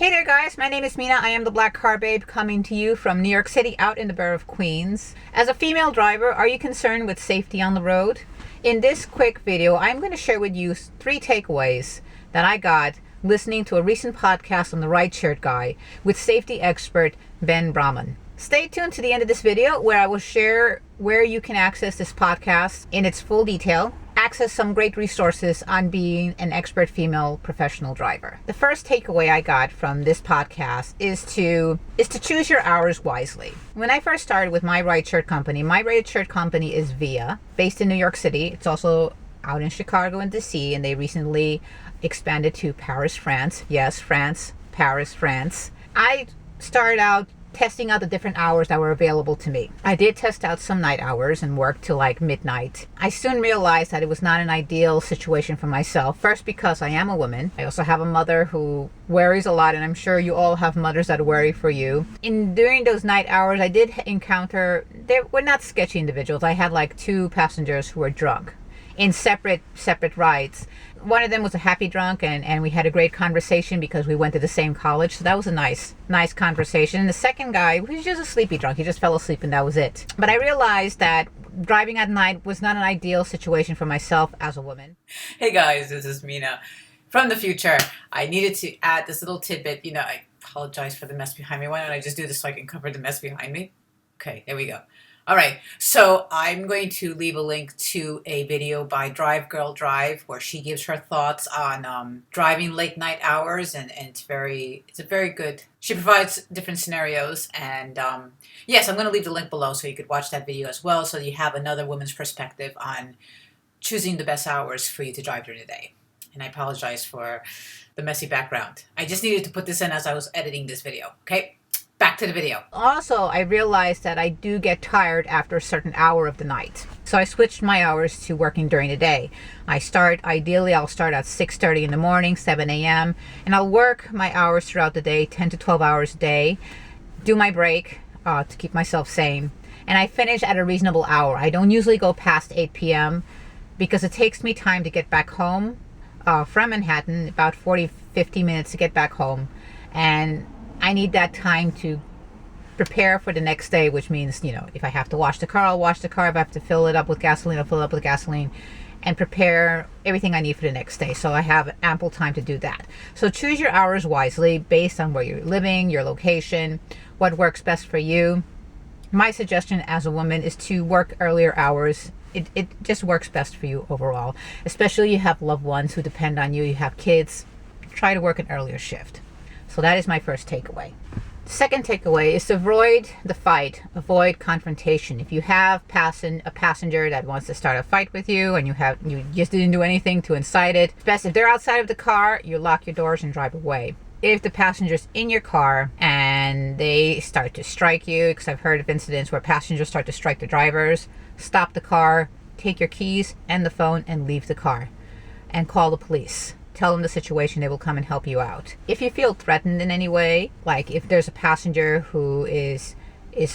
Hey there guys, my name is Minna. I am the Black Car Babe coming to you from New York City out in the borough of Queens. As a female driver, are you concerned with safety on the road? In this quick video, I'm going to share with you 3 takeaways that I got listening to a recent podcast on the Rideshare Guy with safety expert Ben Branam. Stay tuned to the end of this video where I will share where you can access this podcast in its full detail, access some great resources on being an expert female professional driver. The first takeaway I got from this podcast is to choose your hours wisely. When I first started with my rideshare company is Via, based in New York City. It's also out in Chicago and DC, and they recently expanded to Paris, France. Yes, France, Paris, France. I started out testing out the different hours that were available to me. I did test out some night hours and work till like midnight. I soon realized that it was not an ideal situation for myself. First, because I am a woman. I also have a mother who worries a lot, and I'm sure you all have mothers that worry for you. During those night hours, I did encounter, they were not sketchy individuals. I had like 2 passengers who were drunk in separate rides. One of them was a happy drunk, and we had a great conversation because we went to the same college. So that was a nice conversation. And the second guy was just a sleepy drunk. He just fell asleep and that was it. But I realized that driving at night was not an ideal situation for myself as a woman. Hey guys, this is Minna from the future. I needed to add this little tidbit. I apologize for the mess behind me. Why don't I just do this so I can cover the mess behind me? Okay, there we go. All right, so I'm going to leave a link to a video by Drive Girl Drive where she gives her thoughts on driving late night hours, and it's a very good. She provides different scenarios, and yes, I'm going to leave the link below so you could watch that video as well, so you have another woman's perspective on choosing the best hours for you to drive during the day. And I apologize for the messy background. I just needed to put this in as I was editing this video. Okay. Back to the video. Also, I realized that I do get tired after a certain hour of the night. So I switched my hours to working during the day. Ideally, I'll start at 6:30 in the morning, 7 a.m. And I'll work my hours throughout the day, 10 to 12 hours a day. Do my break to keep myself sane. And I finish at a reasonable hour. I don't usually go past 8 p.m. because it takes me time to get back home from Manhattan, about 50 minutes to get back home. And I need that time to prepare for the next day, which means, if I have to wash the car, I'll wash the car. If I have to fill it up with gasoline, I'll fill it up with gasoline and prepare everything I need for the next day. So I have ample time to do that. So choose your hours wisely based on where you're living, your location, what works best for you. My suggestion as a woman is to work earlier hours. It just works best for you overall, especially you have loved ones who depend on you. You have kids. Try to work an earlier shift. So that is my first takeaway. Second takeaway is to avoid the fight, avoid confrontation. If you have a passenger that wants to start a fight with you and you just didn't do anything to incite it, best if they're outside of the car, you lock your doors and drive away. If the passenger's in your car and they start to strike you, because I've heard of incidents where passengers start to strike the drivers, stop the car, take your keys and the phone and leave the car and call the police. Tell them the situation, they will come and help you out. If you feel threatened in any way, like if there's a passenger who is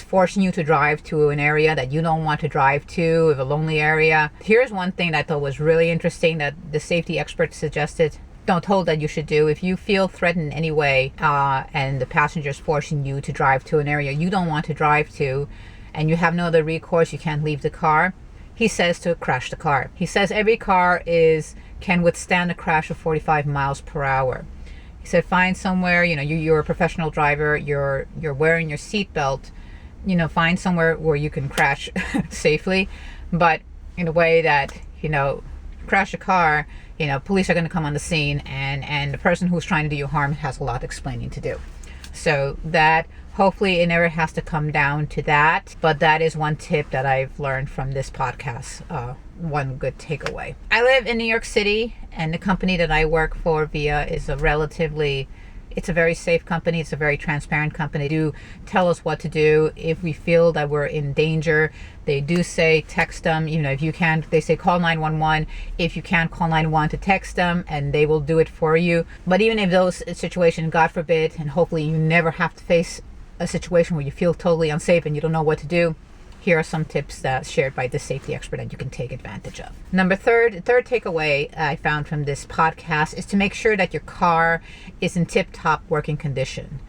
forcing you to drive to an area that you don't want to drive to, a lonely area. Here's one thing that I thought was really interesting that the safety expert suggested. Told that you should do. If you feel threatened in any way and the passenger is forcing you to drive to an area you don't want to drive to and you have no other recourse, you can't leave the car, he says to crash the car. He says every car can withstand a crash of 45 miles per hour. He said find somewhere, you're a professional driver, you're wearing your seatbelt, find somewhere where you can crash safely, but in a way that, crash a car, police are going to come on the scene and the person who's trying to do you harm has a lot of explaining to do. So that hopefully it never has to come down to that, but that is one tip that I've learned from this podcast. One good takeaway. I live in New York City, and the company that I work for, Via, is it's a very safe company. It's a very transparent company. They do tell us what to do if we feel that we're in danger. They do say text them. If you can't, they say call 911. If you can't call 911 to text them, and they will do it for you. But even if those situations, God forbid, and hopefully you never have to face a situation where you feel totally unsafe and you don't know what to do, here are some tips shared by the safety expert that you can take advantage of. Third takeaway I found from this podcast is to make sure that your car is in tip-top working condition.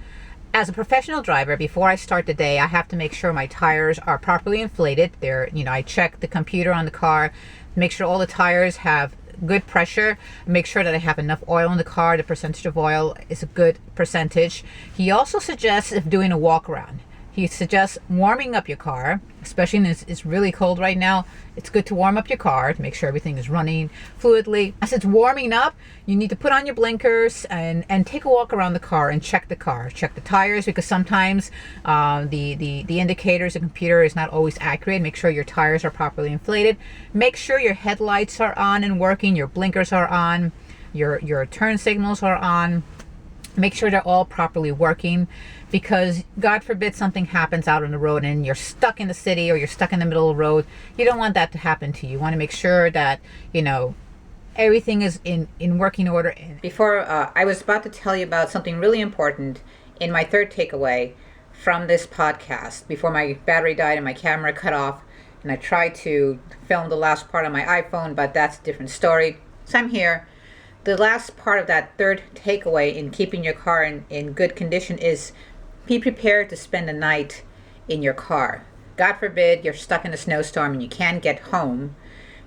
As a professional driver, before I start the day, I have to make sure my tires are properly inflated. I check the computer on the car, make sure all the tires have good pressure, make sure that I have enough oil in the car. The percentage of oil is a good percentage. He also suggests doing a walk around. He suggests warming up your car, especially when it's really cold right now. It's good to warm up your car to make sure everything is running fluidly. As it's warming up, you need to put on your blinkers and take a walk around the car and check the car. Check the tires, because sometimes the indicators, the computer is not always accurate. Make sure your tires are properly inflated. Make sure your headlights are on and working, your blinkers are on, your turn signals are on. Make sure they're all properly working, because God forbid something happens out on the road and you're stuck in the city or you're stuck in the middle of the road. You don't want that to happen to you. You want to make sure that, everything is in working order. Before, I was about to tell you about something really important in my third takeaway from this podcast. Before my battery died and my camera cut off, and I tried to film the last part on my iPhone, but that's a different story. So I'm here. The last part of that third takeaway in keeping your car in good condition is be prepared to spend the night in your car. God forbid you're stuck in a snowstorm and you can't get home.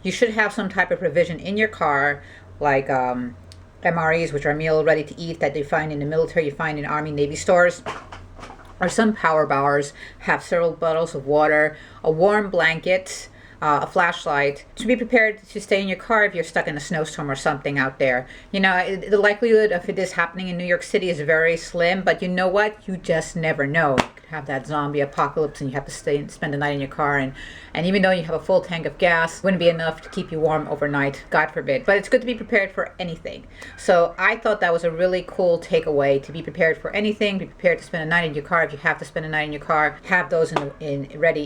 You should have some type of provision in your car, like MREs, which are meal ready to eat, that you find in the military, you find in Army, Navy stores. Or some power bars have several bottles of water, a warm blanket, a flashlight, to be prepared to stay in your car if you're stuck in a snowstorm or something out there. The likelihood of this happening in New York City is very slim, but you know what? You just never know. You could have that zombie apocalypse and you have to spend the night in your car, and even though you have a full tank of gas, wouldn't be enough to keep you warm overnight, God forbid. But it's good to be prepared for anything. So I thought that was a really cool takeaway, to be prepared for anything, be prepared to spend a night in your car. If you have to spend a night in your car, have those ready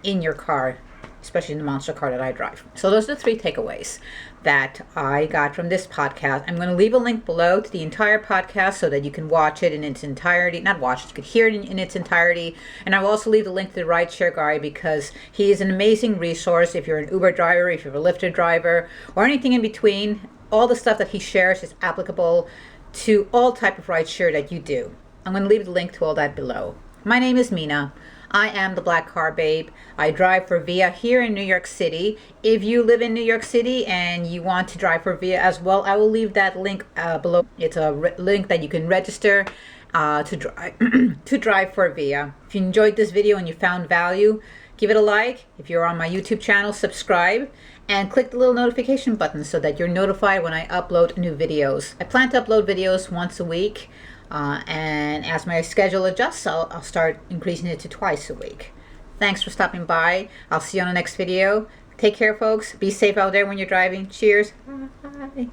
in your car, especially in the monster car that I drive. So those are the three takeaways that I got from this podcast. I'm going to leave a link below to the entire podcast so that you can watch it in its entirety. Not watch it, you could hear it in its entirety. And I will also leave the link to the Rideshare Guy, because he is an amazing resource if you're an Uber driver, if you're a Lyft driver, or anything in between. All the stuff that he shares is applicable to all type of rideshare that you do. I'm going to leave the link to all that below. My name is Minna. I am the Black Car Babe. I drive for Via here in New York City. If you live in New York City and you want to drive for Via as well, I will leave that link below. It's a link that you can register to drive for Via. If you enjoyed this video and you found value, give it a like. If you're on my YouTube channel, subscribe and click the little notification button so that you're notified when I upload new videos. I plan to upload videos once a week. And as my schedule adjusts, I'll start increasing it to twice a week. Thanks for stopping by. I'll see you on the next video. Take care, folks. Be safe out there when you're driving. Cheers. Bye.